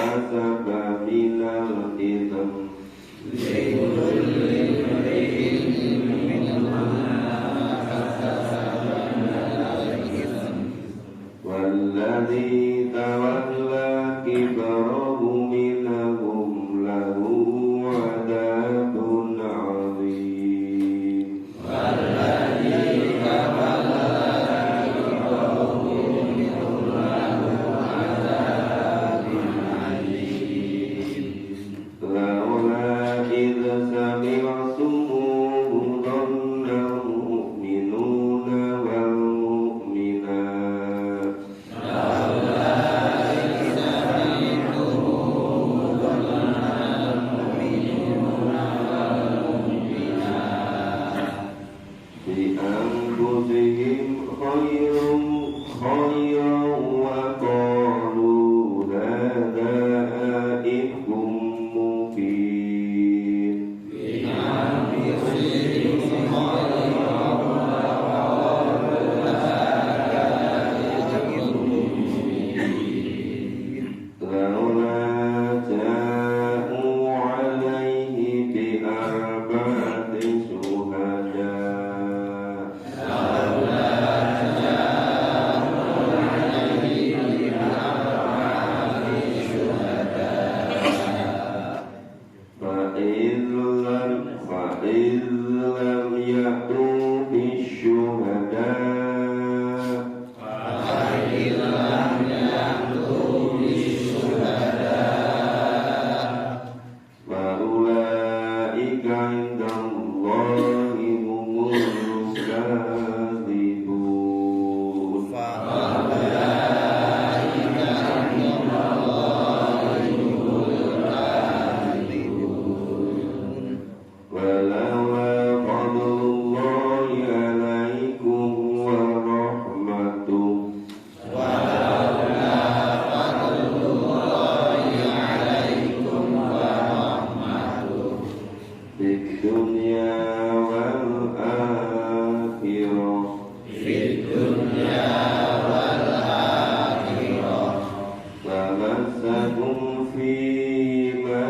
iktasaba minal itham walladzi tawalla kibarahu minhum lahu adabun adzim. Laula idh sami'tumuhu dhanna al-mu'minuna wal mu'minat bi anfusihim khairum wa qalu hadza ifkum mubin. Laula ja'u alaihi bi arba'ati syuhada فإذ لم يأتوا بالشهداء فأولئك عند الله هم الكاذبون. ولولا فضل الله عليكم ورحمته في الدنيا والآخرة فمسكم فيما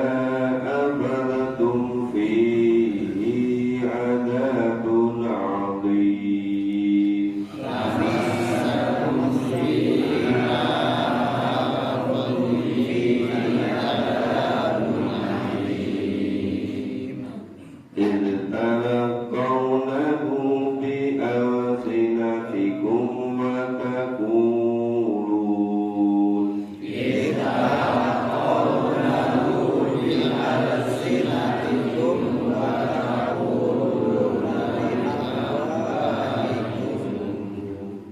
أفضتم فيه عذاب عظيم. إذ تلقونه بألسنتكم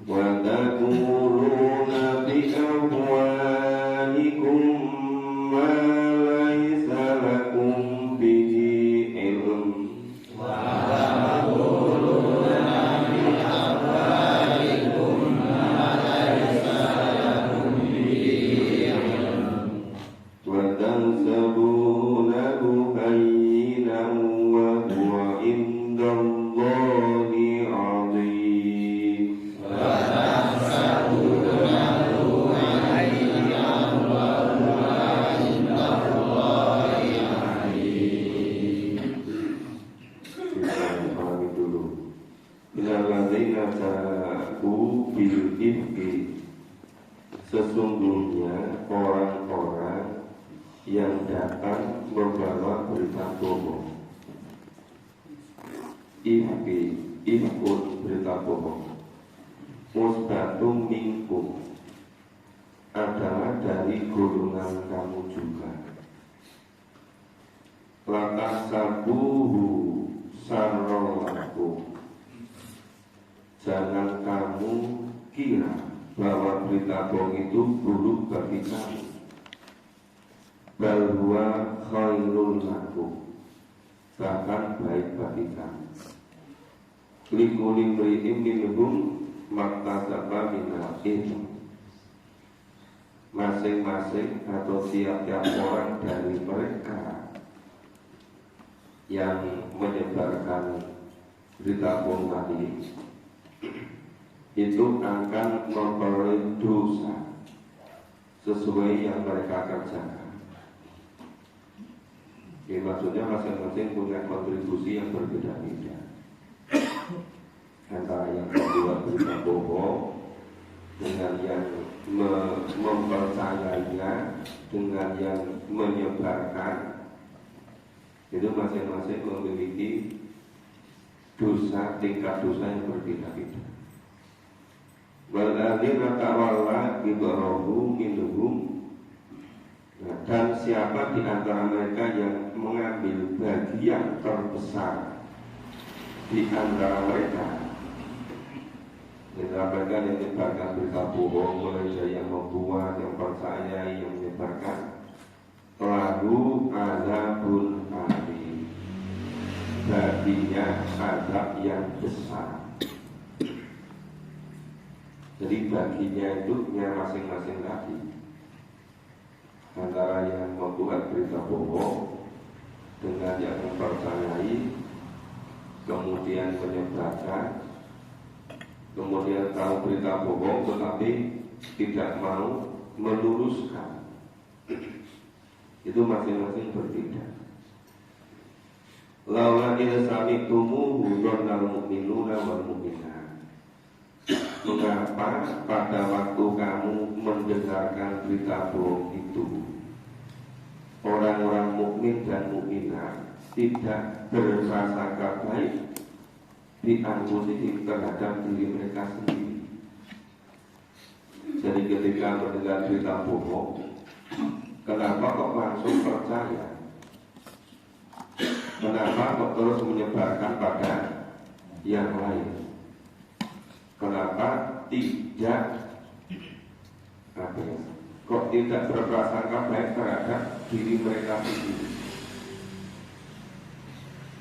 وتقولون بأفواهكم ما ليس لكم به علم وتنسبونه هينا وهو عند الله عظيم. Illalladzina ja'u bil ifki, sesungguhnya orang-orang yang datang membawa berita bohong. Ifkun berita bohong. Musbatum minkum, adalah dari golongan kamu juga. Lantas sabuhu sarrolakum, jangan kamu kira bahwa berita bohong itu buruk bagi kamu. Bal huwa khairul lakum, bahkan baik bagi kamu. Likulli imri'in minhum maktasaba minal itsm, masing-masing atau tiap-tiap orang dari mereka yang menyebarkan berita bohong tadi itu akan memperoleh dosa sesuai yang mereka kerjakan. Ini maksudnya masing-masing punya kontribusi yang berbeda-beda. Antara yang membuat berita bohong dengan yang mempercayainya, dengan yang menyebarkan, itu masing-masing memiliki dosa, tingkat dosa yang berbeda-beda. Walladzina tawalla kibrahu minhum. Dan siapa di antara mereka yang mengambil bagian terbesar di antara mereka, mereka yang menyebarkan berita bohong, mulai yang membuat, yang percaya, yang menyebarkan, lalu azabun alim, baginya azab yang besar. Jadi baginya itu masing-masing tadi, antara yang membuat berita bohong dengan yang mempercayai, kemudian menyebarkan, kemudian tahu berita bohong tetapi tidak mau meluruskan. Itu masing-masing berbeda. Laula idza sami'tumuhu dhannal mu'minuna wal mu'minat. Mengapa pada waktu kamu mendengarkan berita bohong itu, orang-orang mukmin dan mukminat tidak berprasangka baik di anfusihim terhadap diri mereka sendiri. Jadi ketika mendengar berita bohong, kenapa kok langsung percaya? Kenapa kok terus menyebarkan pada yang lain? Kenapa tidak kok tidak berprasangka baik terhadap diri mereka sendiri?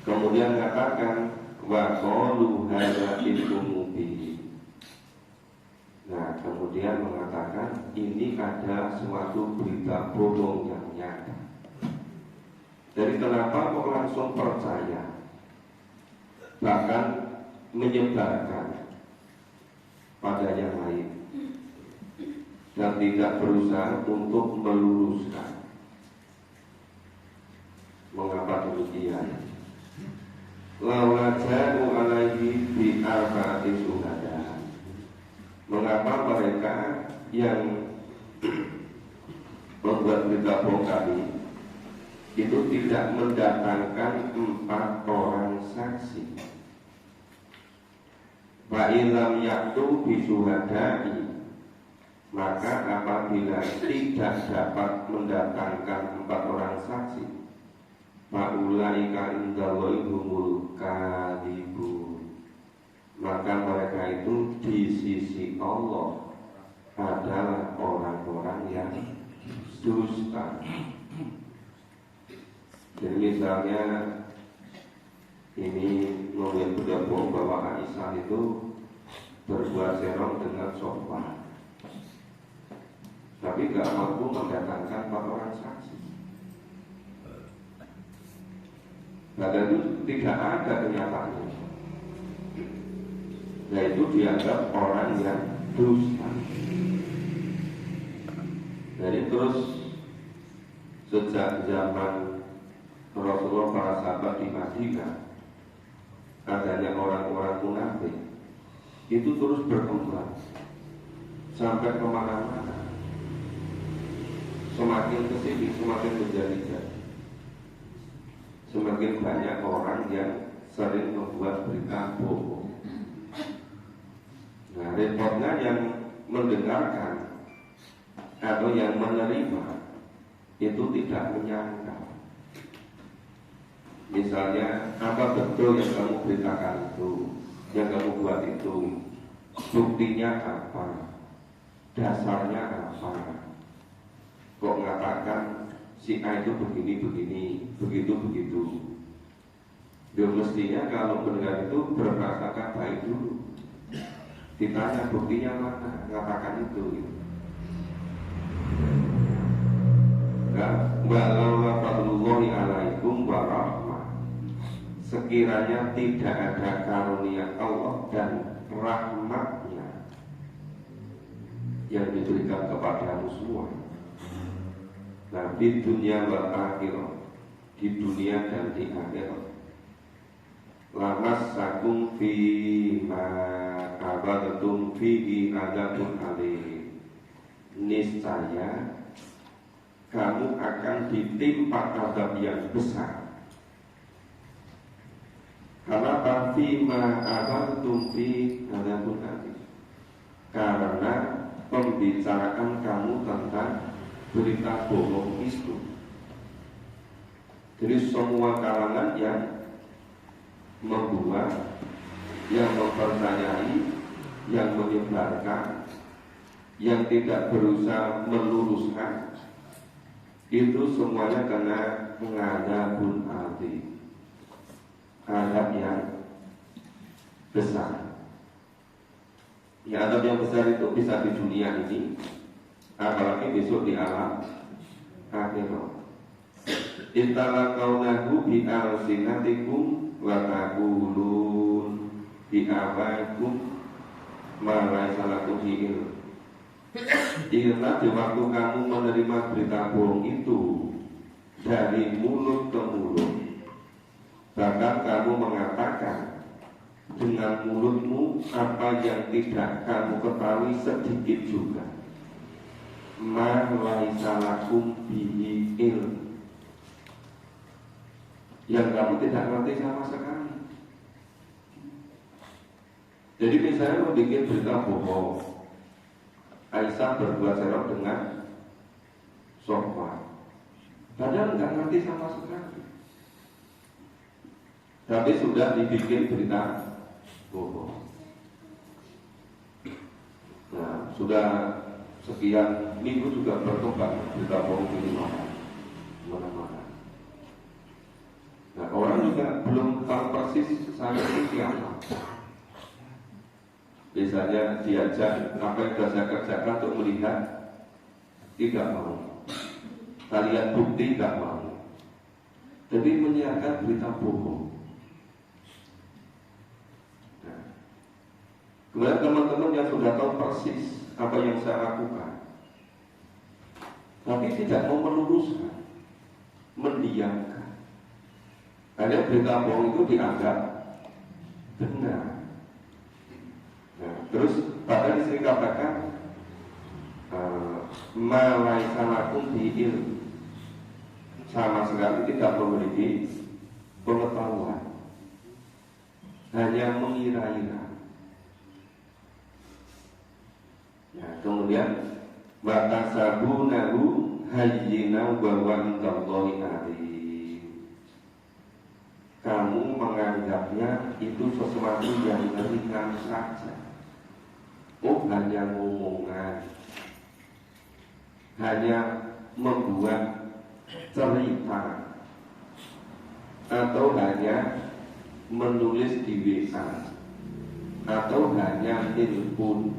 Kemudian mengatakan wa qalu hadza ifkum mubin. Nah, kemudian mengatakan ini ada suatu berita bohong yang nyata. Jadi kenapa kok langsung percaya, bahkan menyebarkan pada yang lain dan tidak berusaha untuk meluruskan? Mengapa demikian? Laula ja'u alaihi bi arba'ati syuhada. Mengapa mereka yang membuat berita bohong tadi itu tidak mendatangkan 4 orang saksi? Fa'ilam yaktu bisuhadai, maka apabila tidak dapat mendatangkan 4 orang saksi, fa'ulaika indallahi humul kadhibun, maka mereka itu di sisi Allah adalah orang-orang yang dusta. Jadi misalnya ini mungkin sudah bohong bahwa Aisyah itu berbuat serong dengan sopan, tapi gak mampu mendatangkan 4 orang saksi. Bahkan itu tidak ada kenyataannya. Nah, itu dianggap orang yang dusta. Jadi terus sejak zaman Rasulullah, para sahabat di Madinah, adanya orang-orang munafik itu terus berkembang sampai kemana-mana, semakin kesini semakin menjadi-jadi, semakin banyak orang yang sering membuat berita bohong. Nah, repotnya yang mendengarkan atau yang menerima itu tidak menyangka. Misalnya, apa betul yang kamu beritakan itu, yang kamu buat itu, buktinya apa, dasarnya apa? Kok mengatakan si A itu begini-begini, begitu-begitu? Mestinya kalau mendengar itu berprasangka baik dulu. Ditanya buktinya mana, mengatakan itu. Walau fadlullahi alaikum wa rahmah, sekiranya tidak ada karunia Allah dan rahmatnya yang diberikan kepadamu semua, nah di dunia wal akhirah, di dunia dan di akhirat. Lamas sakum fi ma abadatum fihi adabun alim. Niscaya kamu akan ditimpa adab yang besar. Karena fi ma abadatum fi adabun alim. Karena pembicaraan kamu tentang berita bohong itu. Jadi semua kalangan yang membuat, yang mempercayai, yang menyebarkan, yang tidak berusaha meluruskan, itu semuanya kena mengadabun ati, adab yang besar. Ya, adab yang besar itu bisa di dunia ini, apalagi besok di alam akhirat. Intalakaunahu bi'alsinatikum wa taqulun bi'awaikum ma laisa lakum bihi. Ingat di waktu kamu menerima berita bohong itu dari mulut ke mulut, bahkan kamu mengatakan dengan mulutmu apa yang tidak kamu ketahui sedikit juga. Ma laisa lakum bihi ilm, yang kamu tidak ngerti sama sekali. Jadi misalnya membuat berita bohong, Aisyah berbuat serok dengan Sofwan, padahal nggak ngerti sama sekali, tapi sudah dibikin berita bohong. Nah, sudah sekian minggu juga berkembang berita bohong di mana-mana. Nah, orang juga belum tahu persis saya itu siapa. Biasanya diajak apa yang sudah saya kerjakan untuk melihat, tidak mau. Kalian bukti tidak mau. Jadi menyiarkan berita bohong. Nah, kemudian teman-teman yang sudah tahu persis apa yang saya lakukan, tapi tidak mau meluruskan, mendiamkan. Karena berita bohong itu dianggap benar. Nah, terus bahkan sering katakan malaika lakum bi'il, sama sekali tidak memiliki pengetahuan, hanya mengira-ira. Nah, kemudian watasabunahu hayyina wa indallahi azim. Kamu menganggapnya itu sesuatu yang ringan saja. Oh, hanya ngomongan, hanya membuat cerita, atau hanya menulis di WA, atau hanya telepon,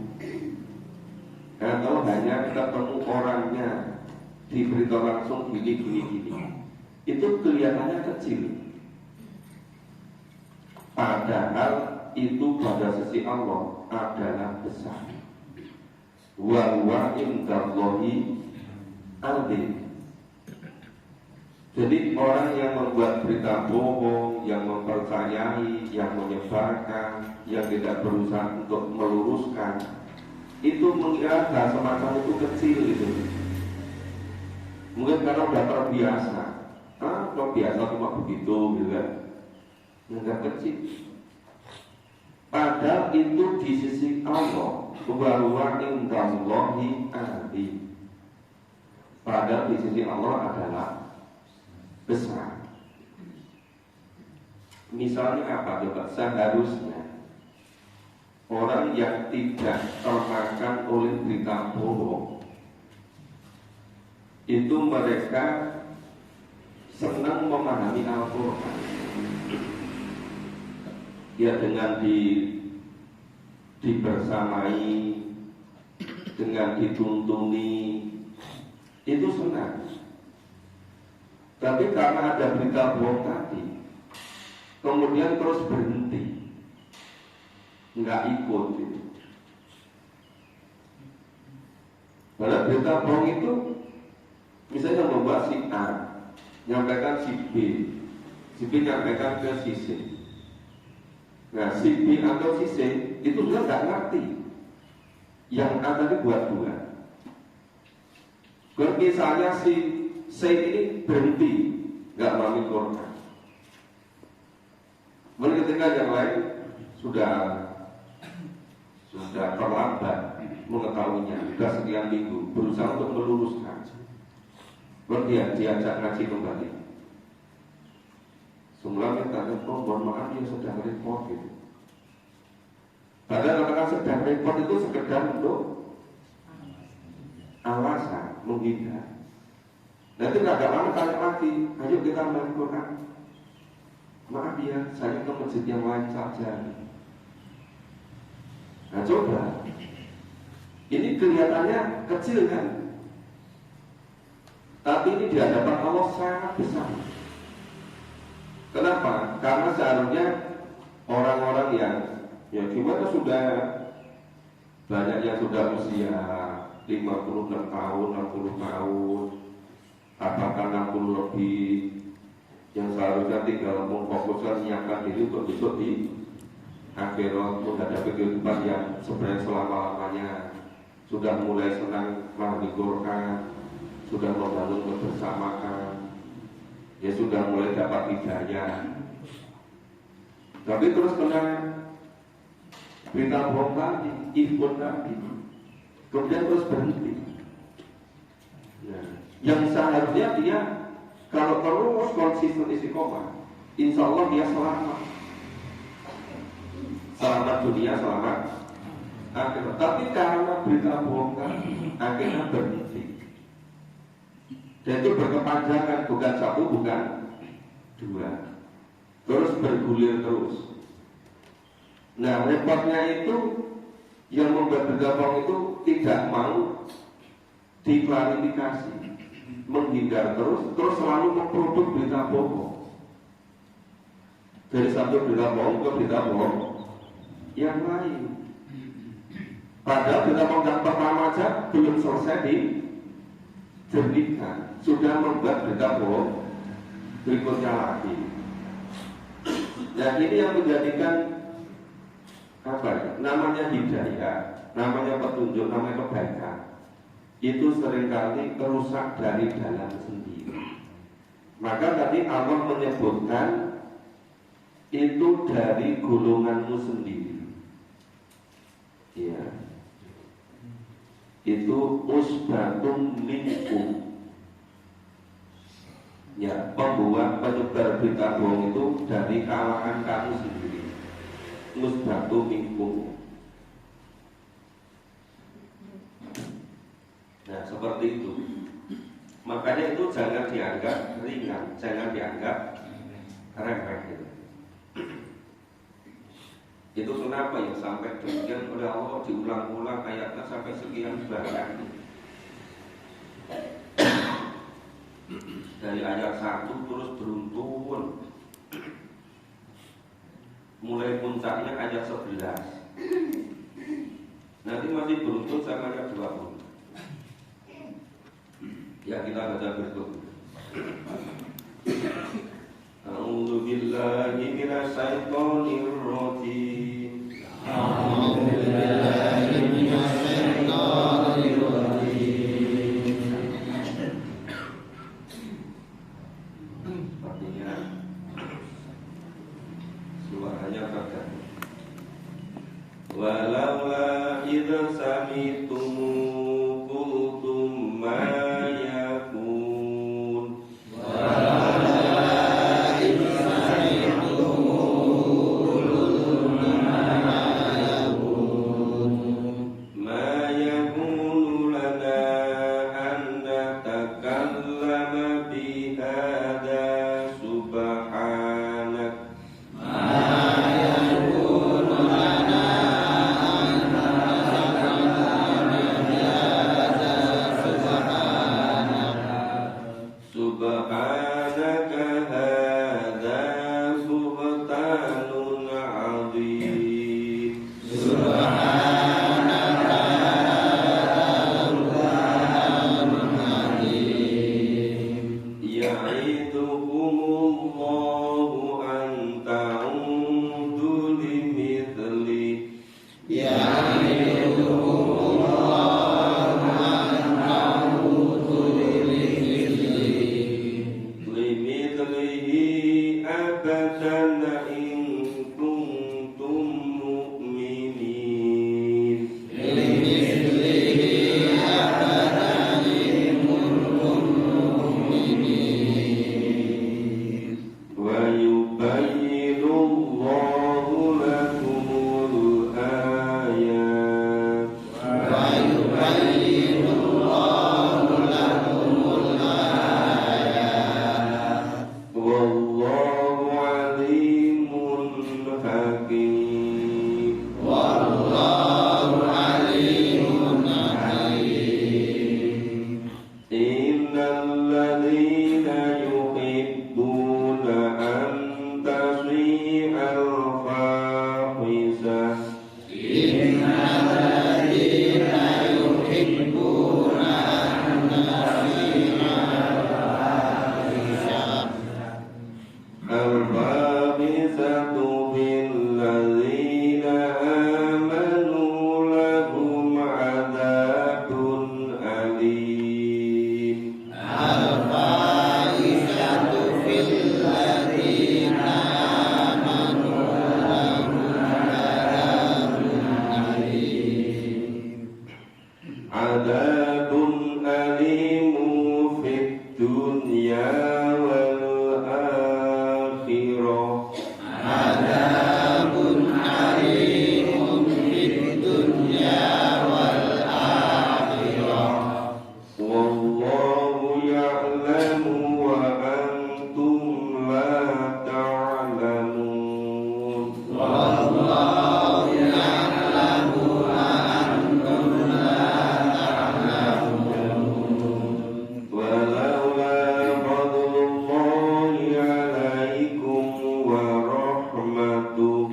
atau hanya ketemu orangnya, diberitahu langsung gini. Itu kelihatannya kecil, padahal itu pada sisi Allah adalah besar. Wa huwa indallahi azim. Jadi orang yang membuat berita bohong, yang mempercayai, yang menyebarkan, yang tidak berusaha untuk meluruskan, itu mengira hal semacam itu kecil itu. Mungkin karena sudah terbiasa. Terbiasa cuma begitu, gitu kan? Enggak kecil. Padahal itu di sisi Allah, wa huwa indallahi azim. Padahal di sisi Allah adalah besar. Misalnya apa coba? Seharusnya orang yang tidak termakan oleh berita bohong itu mereka senang memahami Al-Quran. Ya, dengan dibersamai, dengan dituntuni, itu senang. Tapi karena ada berita bohong tadi, kemudian terus berhenti, nggak ikut itu. Padahal berita bohong itu misalnya membuat si A nyampaikan si B nyampaikan ke si C. Nah, si B atau si C itu juga nggak ngerti yang A tadi buat dua. Kalau misalnya si C ini berhenti, nggak mengikutkan. Kemudian ketika yang lain sudah terlambat mengetahuinya, sudah sekian minggu berusaha untuk meluruskan. Kemudian diajak ngaji kembali. Semula minta mohon maaf ya sedang repot gitu. Padahal katakan sedang repot itu sekedar untuk alasan menghindar. Nah itu agak lama tanya lagi, ayo kita main Quran. Maaf ya, saya ke masjid yang lain saja. Nah coba, ini kelihatannya kecil kan? Tapi ini di hadapan Allah sangat besar. Kenapa? Karena seharusnya orang-orang yang gimana sudah banyak yang sudah usia 56 tahun, 60 tahun, apakah 60 lebih, yang seharusnya tinggal memfokuskan menyiapkan diri untuk besok di akhirat, menghadapi kehidupan yang sebenarnya selama-lamanya, sudah mulai senang memahami Quran, sudah membangun kebersamaan, ya sudah mulai dapat hidayah. Tapi terus kena berita bohong lagi, ikut lagi, kemudian terus berhenti. Nah, yang seharusnya dia kalau terus konsisten istiqomah, insya Allah dia selamat dunia, selamat akhirat. Tapi karena berita bohong tadi, akhirnya berhenti. Dan itu berkepanjangan, bukan satu, bukan dua, terus bergulir terus. Nah repotnya itu yang membuat berita bohong itu tidak mau diklarifikasi, menghindar terus selalu memproduk berita bohong. Dari satu berita bohong ke berita bohong yang lain. Padahal berita bohong yang pertama aja belum selesai dijernihkan, sudah membuat berita bohong berikutnya lagi. Nah ini yang menjadikan namanya hidayah, namanya petunjuk, namanya kebaikan, itu seringkali rusak dari dalam sendiri. Maka tadi Allah menyebutkan itu dari golonganmu sendiri. Ya, itu usbatun minkum. Ya, pembuat penyebar berita bohong itu dari kalangan kamu sendiri. Usbatun minkum. Nah seperti itu. Makanya itu jangan dianggap ringan, jangan dianggap remeh gitu. Itu kenapa ya sampai demikian oleh Allah diulang-ulang ayatnya sampai sekian banyak. Dari ayat 1 terus beruntun, mulai puncaknya ayat 11, nanti masih beruntun sampai ayat 20. Ya kita baca berikut. A'udzu billahi minasy syaithanir rajim. A'udzu billahi minasy syaithanir rajim. Sepertinya suaranya terganggu. Walaula idza sami'tum qultum ma itu dunya wal akhirah. Adzabun alimun fid dunya wal akhirah. Wallahu ya'lamu wa antum la ta'lamun. Wallahu ya'lamu wa antum la ta'lamun. Walaula fadlullahi 'alaikum wa rahmatuh.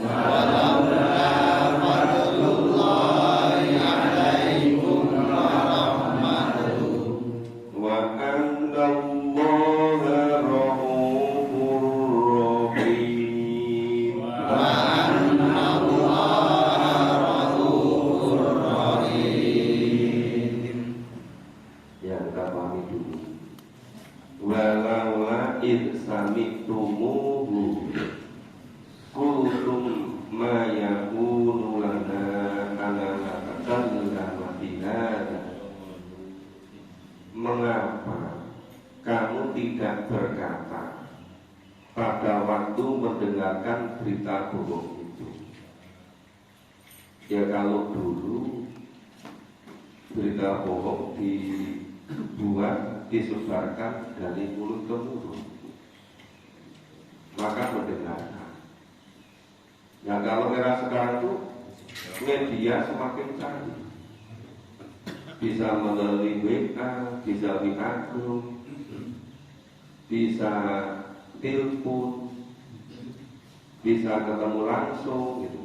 Walaula fadlullahi 'alaikum wa rahmatuh. Wa anna Allaha rahufur rahim. Wa anna Allaha ghafurur rahim. Ya, kita pahami dulu. Walaula id sami'tumuhu qultum ma yakunu lana an natakallama bihadza. Mengapa kamu tidak berkata pada waktu mendengarkan berita bohong itu? Ya, kalau dulu berita bohong dibuat, disebarkan dari mulut ke mulut, maka mendengarkan. Nah, kalau era sekarang itu media semakin canggih, bisa melalui WA, bisa WA group, bisa telepon, bisa ketemu langsung gitu,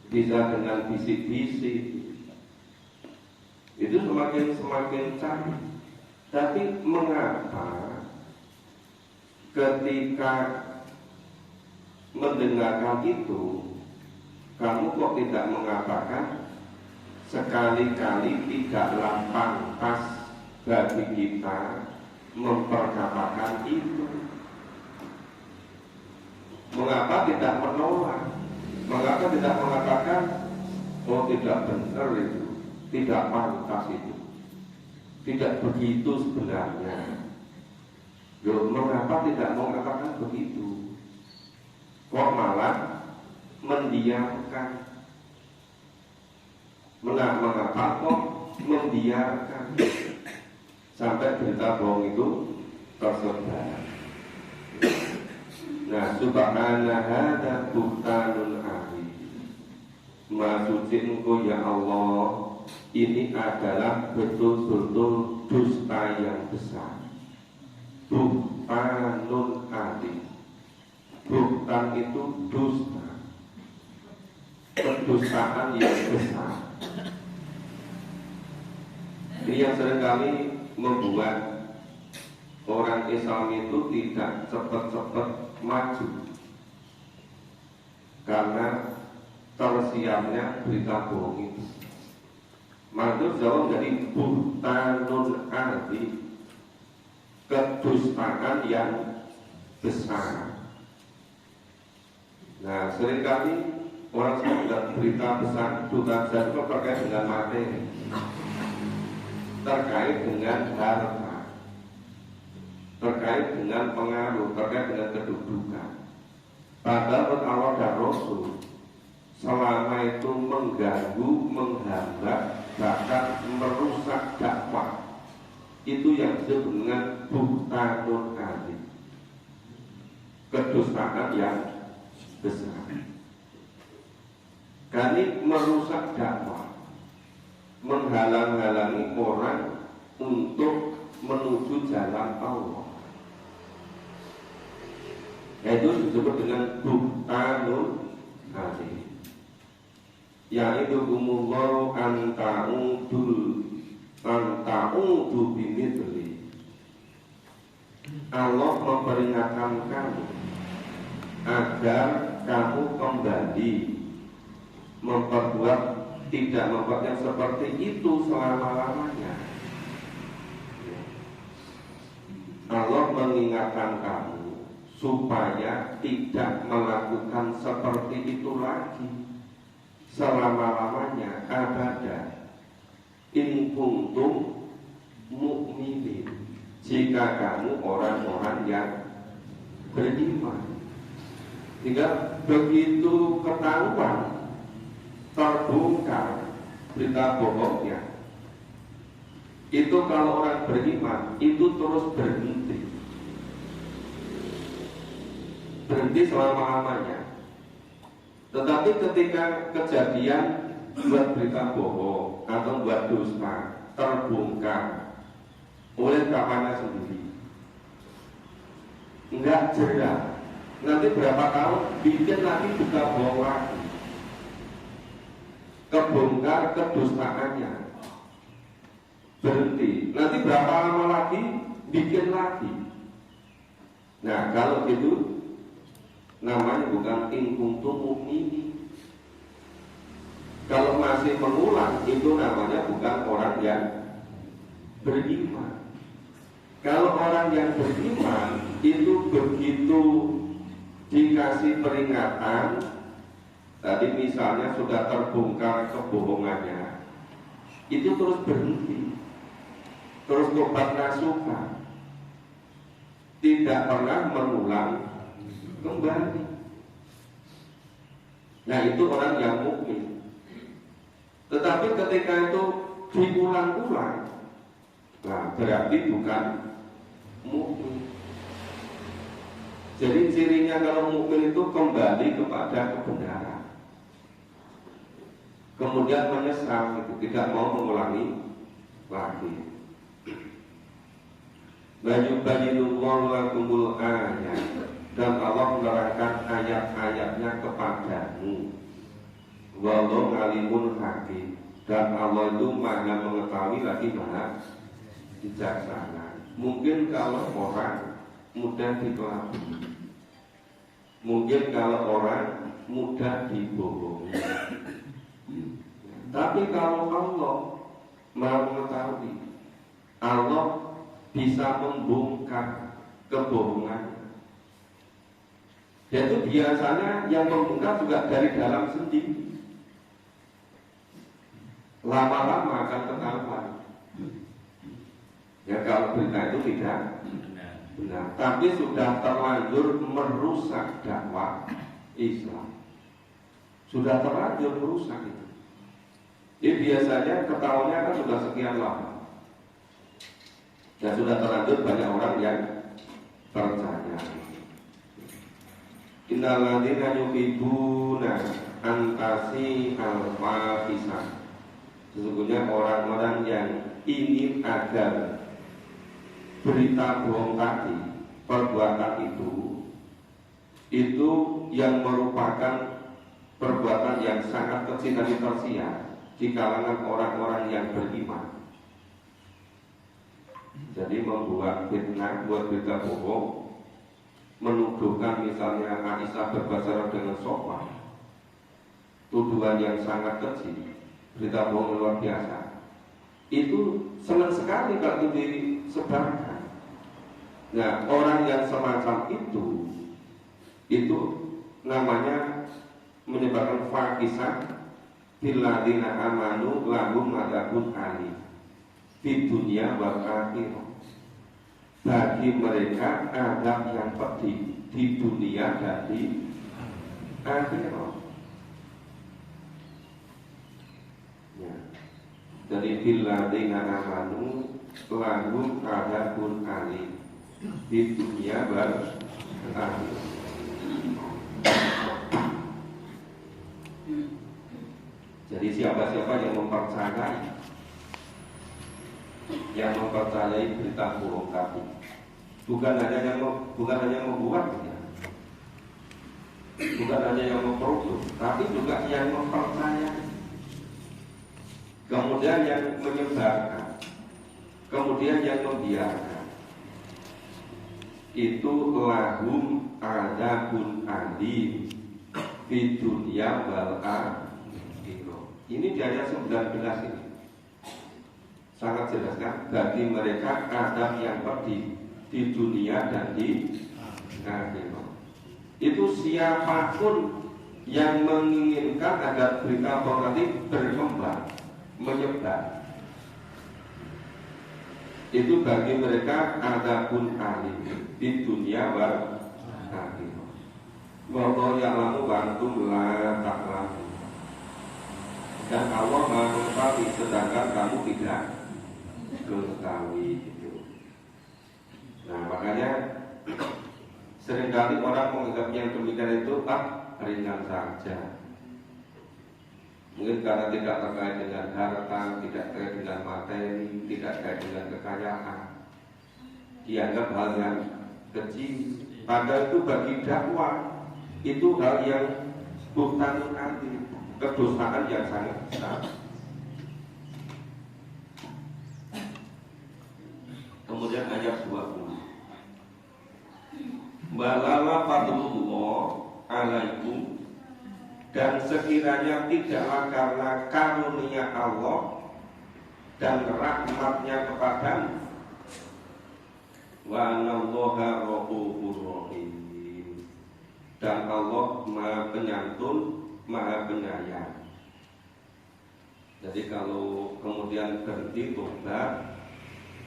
bisa dengan bisik-bisik. Itu semakin canggih. Tapi mengapa ketika mendengarkan itu kamu kok tidak mengatakan sekali-kali tidaklah pantas bagi kita memperkatakan itu? Mengapa tidak menolak? Mengapa tidak mengatakan oh tidak benar itu, tidak pantas itu, tidak begitu sebenarnya? Loh, mengapa tidak mengatakan begitu? Kok malah mendiamkan? Mengapa kok membiarkan sampai berita bohong itu tersebar? Nah, subhana hadza buhtanun azim. Maha suci Engkau ya Allah, ini adalah betul-betul dusta yang besar. Buhtanun azim. Buhtan itu dusta, kedustaan yang besar. Ini yang seringkali membuat orang Islam itu tidak cepat-cepat maju, karena tersiarnya berita bohong itu. Maka jauh dari buhtanun azim, kedustaan yang besar. Nah, seringkali orang sudah berita besar, duta besar itu terkait dengan materi, terkait dengan harta, terkait dengan pengaruh, terkait dengan kedudukan. Padahal menurut Allah dan Rasul, selama itu mengganggu, menghambat, bahkan merusak dakwah, itu yang disebut dengan buhtanun azim, kedustaan yang besar. Kali merusak dakwah, menghalang-halangi orang untuk menuju jalan Allah, yaitu disebut dengan buhtanun azim. Ya'idukumullahu an ta'udu bimithli. Allah memperingatkan kamu agar kamu kembali tidak membuat yang seperti itu selama-lamanya. Allah mengingatkan kamu supaya tidak melakukan seperti itu lagi selama-lamanya, abadan. In kuntum mu'minin. jika kamu orang-orang yang beriman. Sehingga begitu ketahuan, terbongkar berita bohongnya, itu kalau orang beriman itu terus berhenti selama-lamanya. Tetapi ketika kejadian buat berita bohong atau buat dusta terbongkar oleh kawannya sendiri, enggak jelas, nanti berapa tahun bikin lagi berita bohong lagi, kebongkar kedustaannya, berhenti, nanti berapa lama lagi bikin lagi. Nah kalau gitu namanya bukan in kuntum mu'minin. Kalau masih mengulang itu namanya bukan orang yang beriman. Kalau orang yang beriman itu begitu dikasih peringatan, tadi misalnya sudah terbongkar kebohongannya, itu terus berhenti, terus tobat nasuha, tidak pernah mengulang kembali. Nah itu orang yang mukmin. Tetapi ketika itu diulang-ulang, nah berarti bukan mukmin. Jadi cirinya kalau mukmin itu kembali kepada kebenaran, kemudian menyesal, itu tidak mau mengulangi lagi. Yubayyinullahu lakumul ayat, dan Allah menerangkan ayat-ayatnya kepadamu. Wallahu alimun hakim, dan Allah itu maha mengetahui lagi maha bijaksana. Mungkin kalau orang mudah dikelabui, mungkin kalau orang mudah dibohongi, tapi kalau Allah maha mengetahui, Allah bisa membongkar kebohongan. Dan itu biasanya yang membongkar juga dari dalam sendiri. Lama-lama akan ketahuan. Ya kalau berita itu tidak benar, tapi sudah terlanjur merusak dakwah Islam, sudah terlanjur merusak itu. Jadi biasanya ketahuannya kan sudah sekian lama, dan sudah terlanjur banyak orang yang percaya. Innalladzina yuhibbuna antasi al-fahisah, sesungguhnya orang-orang yang ingin agar berita bohong tadi, perbuatan itu yang merupakan perbuatan yang sangat kecil dan tersiar di kalangan orang-orang yang beriman. Jadi membuat fitnah, buat berita bohong, menuduhkan misalnya Aisyah berbahasa dengan sopan, tuduhan yang sangat kecil, berita bohong luar biasa, itu senang sekali kalau itu disebarkan. Nah orang yang semacam itu namanya menyebarkan fakisah filladina amanu lahum adabun alim di dunia wal akhirah. Bagi mereka adab yang pedih di dunia dan di akhirat. Ya. Dari filladina amanu lahum adabun alim di dunia wal akhirah. Jadi siapa-siapa yang mempercayai berita bohong tadi, bukan hanya yang membuat, ya, bukan hanya yang memproduksi, tapi juga yang mempercayai, kemudian yang menyebarkan, kemudian yang membiarkan, itu lahum adzabun alim di dunia wal akhirah. Ini di ayat 19 ini sangat jelas kan, bagi mereka adab yang pedih di dunia dan di akhirat. Itu siapapun yang menginginkan agar berita bohong tadi berkembang, menyebar, itu bagi mereka adabun alim di dunia wal akhirah. Wallahu ya'lamu wa antum la ta'lamun. Dan Allah mengetahui sedangkan kamu tidak mengetahui gitu. Nah makanya seringkali orang menganggap yang demikian itu ringan saja. Mungkin karena tidak terkait dengan harta, tidak terkait dengan materi, tidak terkait dengan kekayaan, dianggap hal yang kecil. Padahal itu bagi dakwah itu hal yang bukan nanti kedosaan yang sangat besar. Kemudian ayat 20. Balala fadlullah alaikum, dan sekiranya tidaklah karena karunia Allah dan rahmatnya kepadamu, wa anallaha rahufur rahim, dan Allah Maha Penyantun, Maha Penyayang. Jadi kalau kemudian berhenti tobat,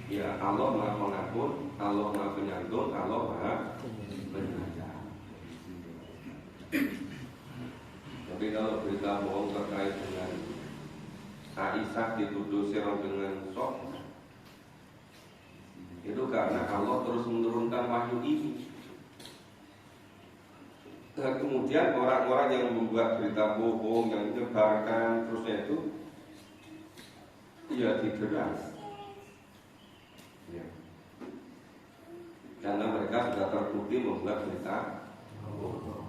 ya Allah Maha Pengampun, Allah Maha Penyantun, Allah Maha Penyayang. Tapi kalau berita bohong terkait dengan Aisyah dituduh sirah dengan sok, itu karena Allah terus menurunkan wahyu ini. Dan kemudian orang-orang yang membuat berita bohong, yang menyebarkan terusnya itu, ya dideras. Ya. Karena mereka sudah terbukti membuat berita bohong.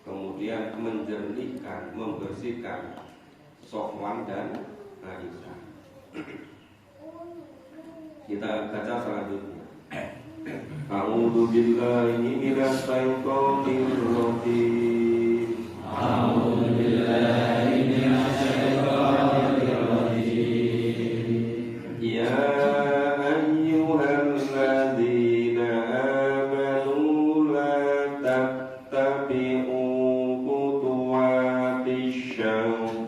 Kemudian menjernihkan, membersihkan Sofwan dan Aisyah. Kita baca selanjutnya. A'udzu billahi minasy syaithanir rajim. A'udzu billahi minasy syaithanir rajim. Ya ayyuhalladzina amanu la tattabi'u khutuwatis syaitan.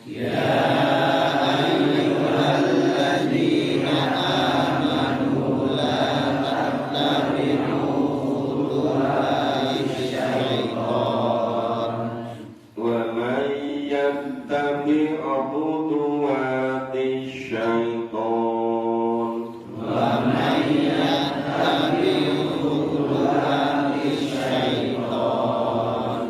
Ya ayyuhalladzina amanu la tattabi'u khutuwatis syaitan. Wa man yattabi' khutuwatis syaitan, Wa man yattabi' khutuwatis syaitan.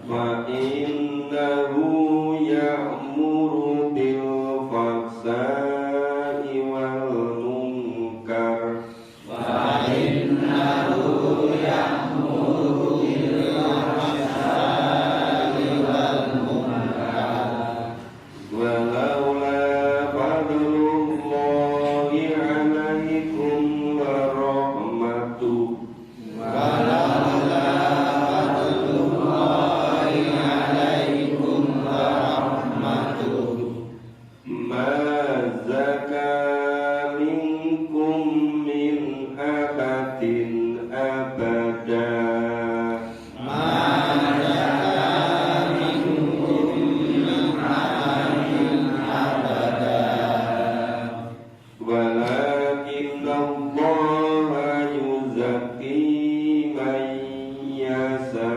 fa innahu ya'muru bil fahsya'i wal munkar. Wa innahu ya'muru bil fahsya'i wal munkar. Walaula fadlullahi 'alaikum wa rahmatuhu Walaula fadlullahi 'alaikum wa rahmatuhu ma zaka minkum min ahadin abada. ma jaa minkum min ahadin abada. Walakinallaha yuzakki man yasha.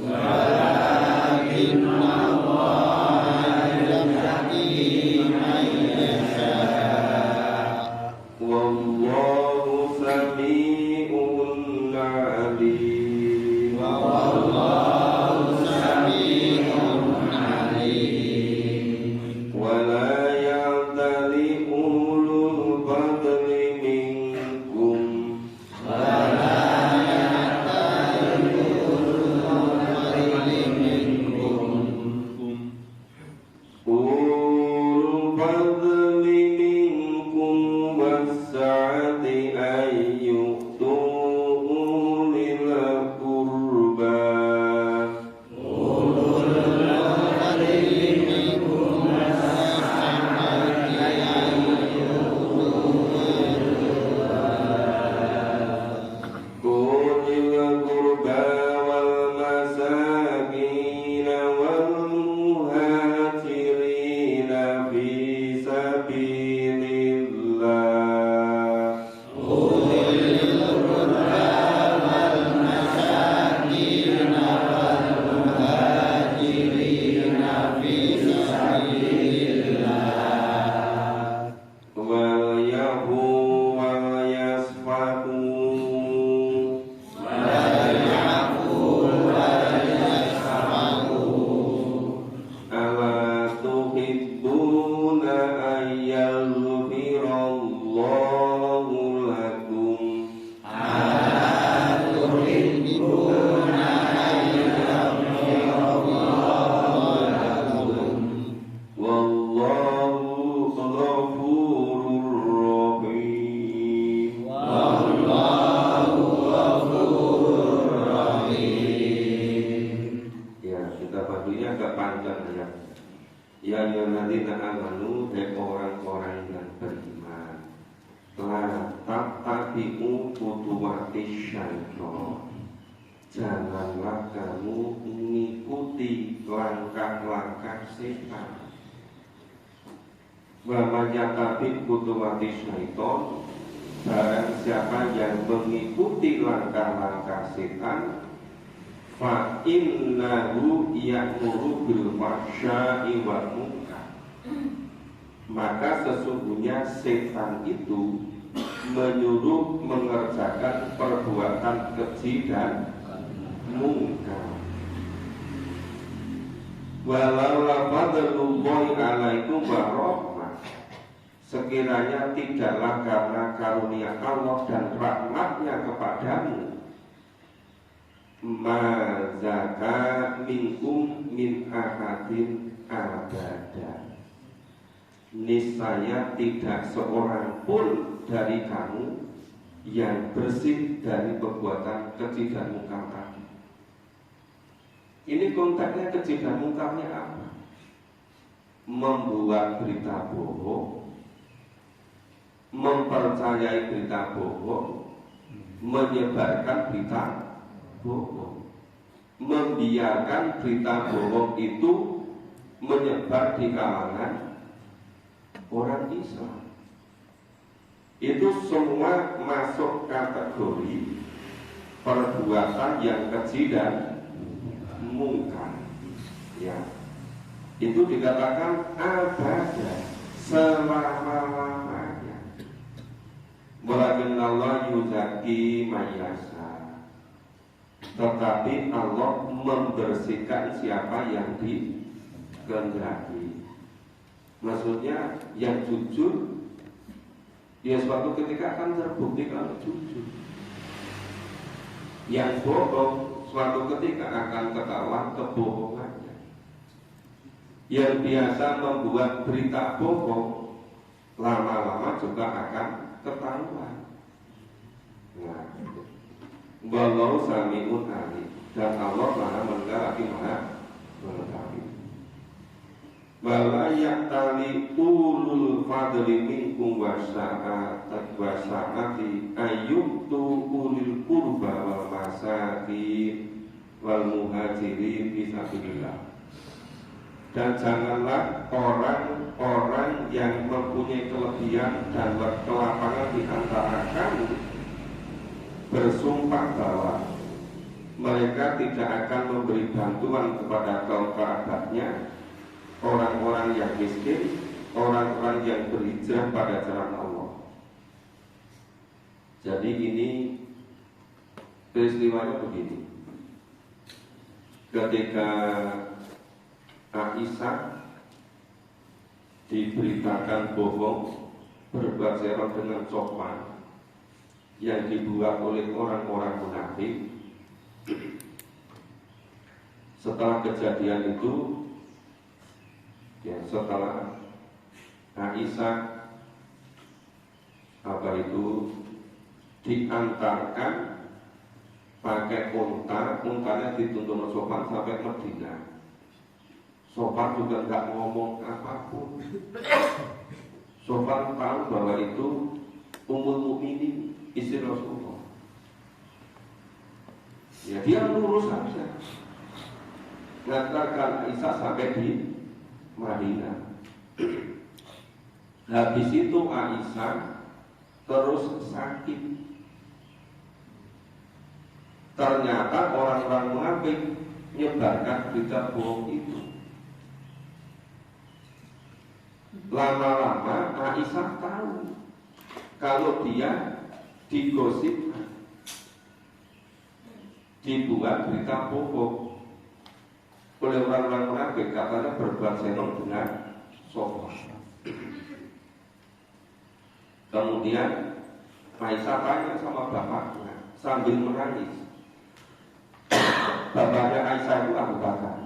Walakin Allah yuzakki man yasha. Wallahu sami'un 'alim. Wallahu sami'un 'alim. Wala ya'tali ulul fadli minkum tattabi'u khutuwatis syaitan. Janganlah kamu mengikuti langkah-langkah setan. Wa man yattabi' khutuwatis syaitan, barang siapa yang mengikuti langkah-langkah setan, fa innahu ya'muru bil fahsya'i wal munkar, maka sesungguhnya setan itu menyuruh mengerjakan perbuatan keji dan mungkar. Walau fadlullahi alaikum wa rahmah, sekiranya tidaklah karena karunia Allah dan rahmatnya kepadamu, mazaka minkum min ahadin abada, niscaya tidak seorang pun dari kamu yang bersih dari perbuatan keji dan mungkar tadi. Ini konteksnya keji dan mungkarnya apa? Membuat berita bohong, mempercayai berita bohong, menyebarkan berita bohong, membiarkan berita bohong itu menyebar di kalangan orang Islam. Itu semua masuk kategori perbuatan yang keji dan mungkar. Ya, itu dikatakan abada, selama-lamanya. Walakin Allah yuzaki mayasa, tetapi Allah membersihkan siapa yang dikehendaki. Maksudnya yang jujur, ya suatu ketika akan terbukti kalau jujur. Yang bohong suatu ketika akan ketahuan kebohongannya. Yang biasa membuat berita bohong lama-lama juga akan ketahuan. Nah, wallahu sami'un alim, dan Allah Maha mendengar lagi Maha mengetahui. Wala ya'tali ulul fadli minkum wasa'ati ayyutu ulil qurba wal masakin wal muhajirin fi sabilillah. Dan janganlah orang-orang yang mempunyai kelebihan dan kelapangan di antara kamu bersumpah bahwa mereka tidak akan memberi bantuan kepada kaum kerabatnya, orang-orang yang miskin, orang-orang yang berhijrah pada jalan Allah. Jadi ini peristiwanya begini. Ketika Aisyah diberitakan bohong, berbuat serong dengan cokman yang dibuat oleh orang-orang munafik, setelah kejadian itu, ya, setelah Aisyah diantarkan pakai untanya dituntun Sofan sampai Madinah. Sofan juga nggak ngomong apapun. Sofan tahu bahwa itu Ummul Mukminin, istri Rasulullah. Ya, dia lurus saja ngantarkan Aisyah sampai di Madinah. Habis itu Aisyah terus sakit. Ternyata orang-orang munafik menyebarkan berita bohong itu. Lama-lama Aisyah tahu kalau dia digosipkan, dibuat berita bohong oleh orang-orang munafik, katanya berbuat senang dengan Sofwan. Kemudian Aisyah tanya sama bapaknya sambil menangis. Bapaknya Aisyah itu Abu Bakar.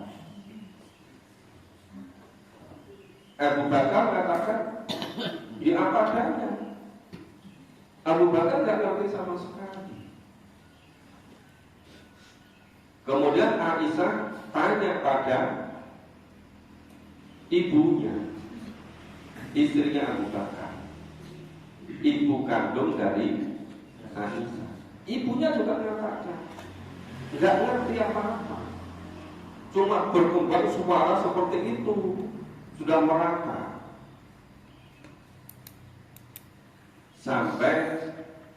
Abu Bakar katakan, ya apa adanya. Abu Bakar tidak ngerti sama sekali. Kemudian Aisyah tanya pada ibunya, istrinya Abu Bakar, ibu kandung dari Aisyah. Ibunya juga mengatakan nggak ngerti apa-apa, cuma berkembang suara seperti itu, sudah merata. Sampai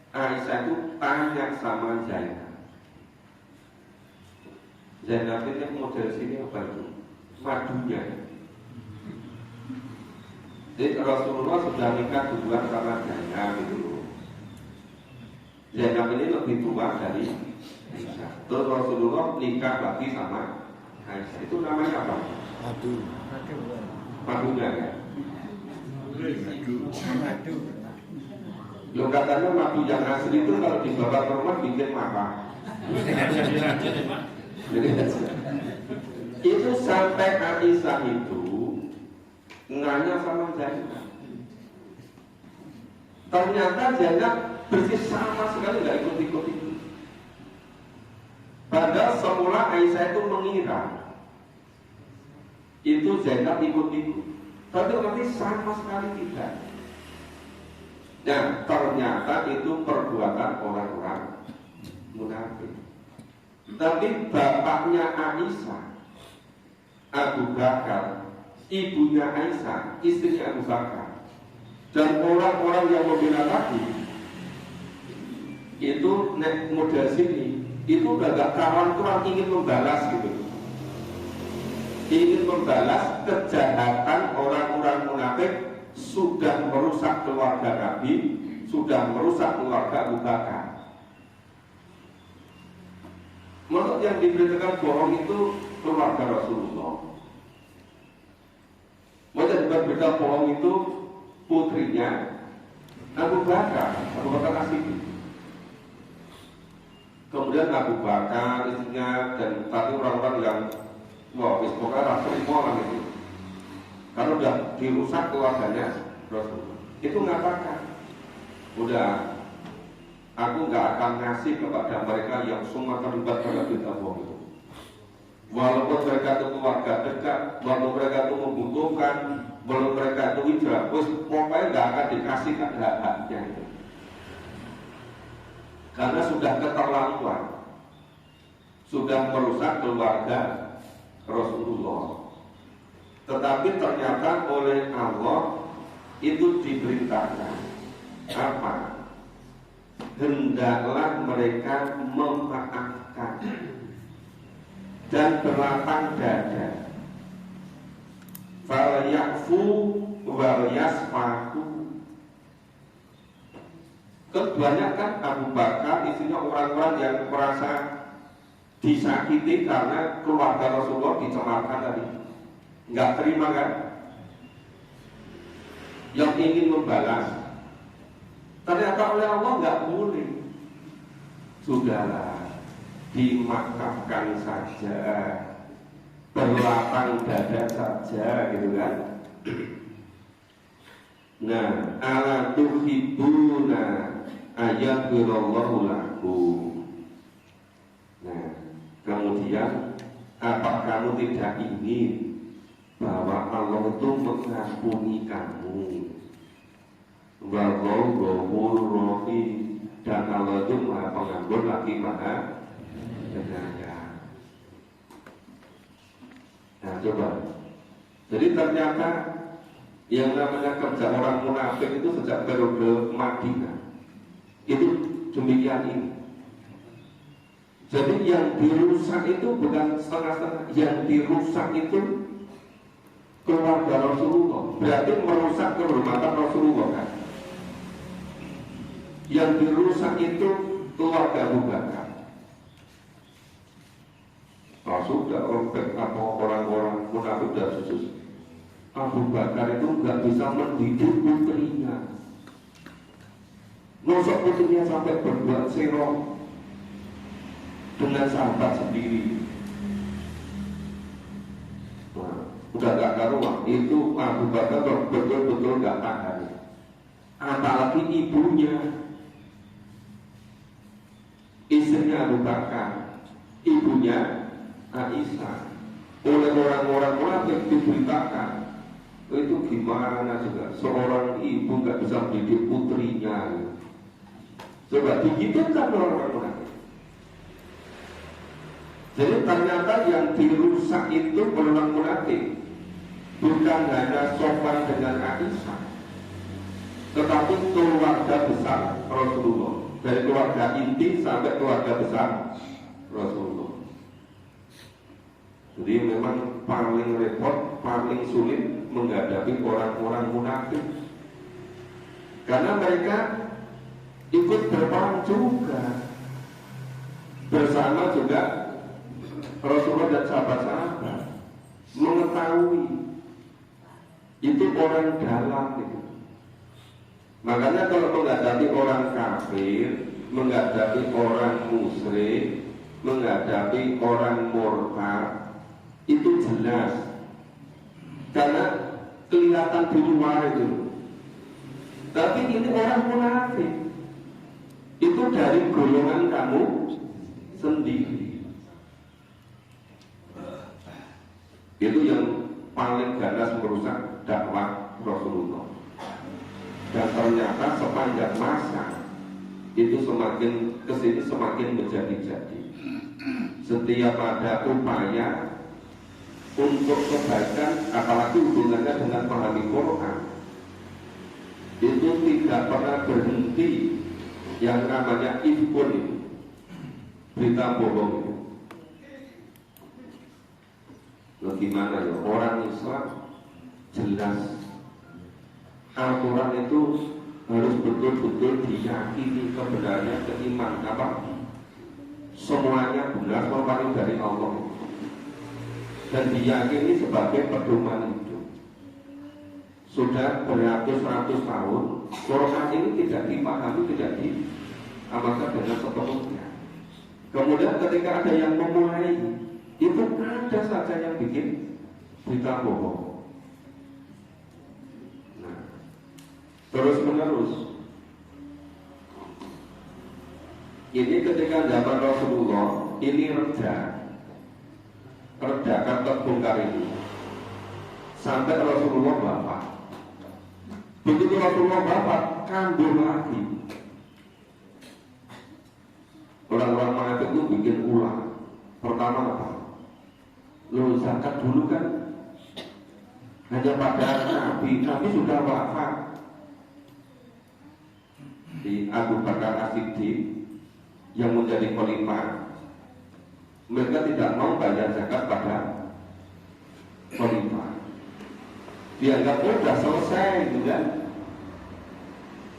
Aisyah itu tanya sama Zainab. Zainab ini model sini apa itu? Madunya. Jadi Rasulullah sudah nikah duluan sama Zainab itu. Zainab ini lebih tua dari Aisyah. Terus Rasulullah nikah lagi sama Aisyah. Itu namanya apa? Madu. Madunya kan? Madu. Lo katanya madu yang asli itu kalau dibawa ke rumah bikin apa? Itu sampai Aisyah itu nanya sama Zainab. Ternyata Zainab bersih sama sekali nggak ikut-ikut itu. Padahal semula Aisyah itu mengira itu Zainab ikut-ikut, tapi nanti sama sekali tidak. Dan ternyata itu perbuatan orang-orang munafik. Tapi bapaknya Aisyah, Abu Bakar, ibunya Aisyah, istrinya Abu Bakar, dan orang-orang yang membela lagi itu nek model sini itu udah gak kawan-kawan, ingin membalas gitu, ingin membalas kejahatan orang-orang munafik. Sudah merusak keluarga Nabi, sudah merusak keluarga Abu Bakar. Menurut yang diberitakan bohong itu keluarga Rasulullah. Menurut yang berita bohong itu putrinya Abu Bakar As-Siddiq. Kemudian Abu Bakar, istrinya, dan tadi orang-orang yang pokoknya Rasulullah orang itu. Karena udah dirusak keluarganya Rasulullah. Itu mengatakan, udah, aku nggak akan ngasih kepada mereka yang semua terlibat pada berita bohong itu. Walaupun mereka itu keluarga dekat, walaupun mereka itu membutuhkan, walaupun mereka itu hijrah, pokoknya nggak akan dikasihkan hak-haknya itu. Karena sudah keterlaluan, sudah merusak keluarga Rasulullah. Tetapi ternyata oleh Allah itu diberitakan apa? Hendaklah mereka memaafkan dan berlapang dada. Fal yakfu wal yasfahu. Kebanyakan Abu Bakar isinya orang-orang yang merasa disakiti karena keluarga Rasulullah dicemarkan tadi. Nggak terima kan? Yang ingin membalas. Ternyata oleh Allah nggak boleh. Sudahlah, dimaafkan saja, berlapang dada saja, gitu kan? Nah, ala tuhibuna ayaghfirallahu lakum. Nah, kemudian apa kamu tidak ingin bahwa Allah itu mengampuni kamu? Wallahu ghafurur rahim, dan Allah itu Maha Pengampun lagi Maha Penyayang. Nah, coba. Jadi ternyata yang namanya kerja orang munafik itu sejak periode Madinah itu demikian ini. Jadi yang dirusak itu bukan setengah-setengah, yang dirusak itu keluarga Rasulullah, berarti merusak kehormatan Rasulullah kan. Yang dirusak itu keluarga Abu Bakar. Sudah orang-orang munafik dan khusus Abu Bakar itu nggak bisa mendidik putrinya. Masa putrinya sampai berbuat serong dengan sahabat sendiri. Nah, udah gak karuan. Itu Abu Bakar betul-betul gak tahan. Apalagi ibunya, istrinya Abu Bakar, ibunya Aisyah, oleh orang-orang munafik diberitakan. Itu gimana juga seorang ibu gak bisa mendidik putrinya. Coba digitukan orang munafik. Jadi ternyata yang dirusak itu orang munafik bukan hanya sopan dengan Aisyah, tetapi keluarga besar Rasulullah, dari keluarga inti sampai keluarga besar Rasulullah. Jadi memang paling repot, paling sulit menghadapi orang-orang munafik, karena mereka ikut berperang juga bersama juga Rasulullah dan sahabat-sahabat, mengetahui itu orang dalam itu. Makanya kalau menghadapi orang kafir, menghadapi orang musyrik, menghadapi orang murtad, itu jelas, karena kelihatan di luar itu. Tapi ini orang munafik, itu dari golongan kamu sendiri. Itu yang paling ganas merusak dakwah Rasulullah. Dan ternyata sepanjang masa itu semakin kesini semakin menjadi-jadi. Setiap ada upaya untuk kebaikan, apalagi hubungannya dengan pahami Quran, itu tidak pernah berhenti. Yang namanya ifkun, berita bohong itu. Loh, gimana ya, orang Islam jelas Al-Quran itu harus betul-betul diyakini kebenarannya, keiman apa? Semuanya benar, merupakan dari Allah dan diyakini sebagai pedoman hidup. Sudah beratus-ratus tahun Quran ini tidak dipahami, tidak diamalkan dengan sepenuhnya. Kemudian ketika ada yang memulai, itu ada saja yang bikin berita bohong. Nah, terus menerus. Ini ketika zaman Rasulullah ini reda kan terbongkar ini sampai Rasulullah wafat. Begitu Rasulullah wafat, kambuh lagi. Orang-orang munafik itu bikin ulah. Pertama apa? Lo zakat dulu kan hanya pada Nabi sudah wafat. Di Abu Bakar As-Siddiq yang menjadi khalifah, mereka tidak mau bayar zakat pada khalifah. Dianggap sudah selesai, gitu kan?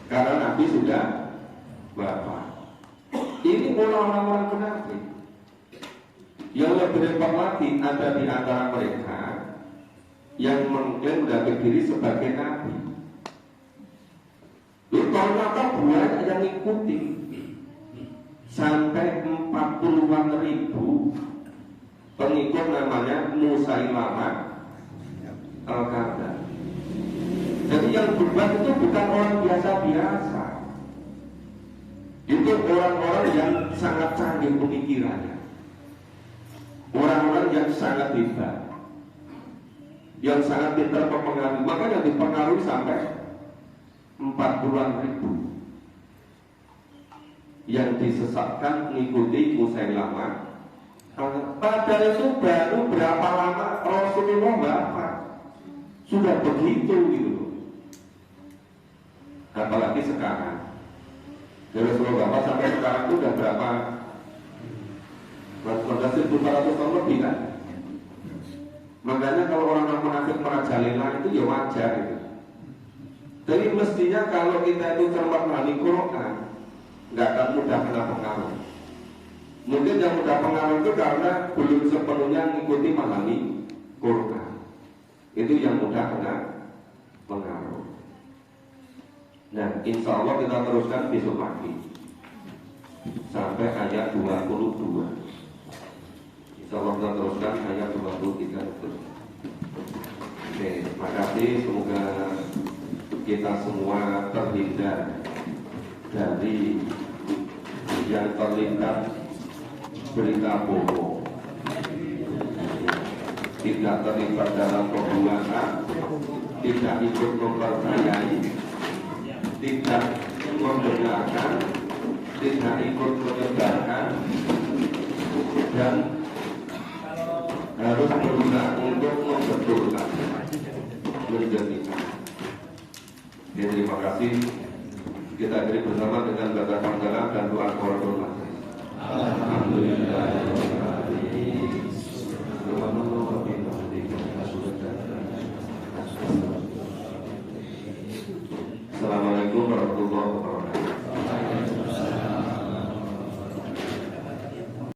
Karena Nabi sudah wafat. Ini orang-orang munafik. Yang lebih repot lagi, ada di antara mereka yang mengklaim mendapat diri sebagai Nabi. Ternyata banyak yang ikuti, sampai 40-an ribu pengikut namanya Musailamah Al-Kadzdzab. Jadi yang berbuat itu bukan orang biasa-biasa. Itu orang-orang yang sangat canggih pemikirannya, orang-orang yang sangat hebat, yang sangat pintar mempengaruhi. Makanya dipengaruhi sampai 40-an ribu yang disesatkan mengikuti Musailamah. Padahal itu baru berapa lama Rasulullah wafat, sudah begitu gitu. Apalagi sekarang, dari Rasulullah wafat sampai sekarang itu sudah berapa? 1.400 tahun lebih kan? Makanya kalau orang munafik merajalela itu ya wajar gitu. Jadi mestinya kalau kita itu cermat memahami Quran, nggak akan mudah kena pengaruh. Mungkin yang mudah pengaruh itu karena belum sepenuhnya mengikuti memahami Quran. Itu yang mudah kena pengaruh. Nah, insya Allah kita teruskan besok pagi sampai ayat 22. Insya Allah kita teruskan ayat 23 itu. Oke, terima kasih. Semoga kita semua terhindar dari yang terlibat berita bohong, tidak terlibat dalam perbuatan, tidak ikut mempercayai, tidak membenarkan, tidak ikut menyebarkan dan harus berusaha untuk membetulkan menjadikan. Terima kasih. Kita akhiri bersama dengan baca hamdalah dan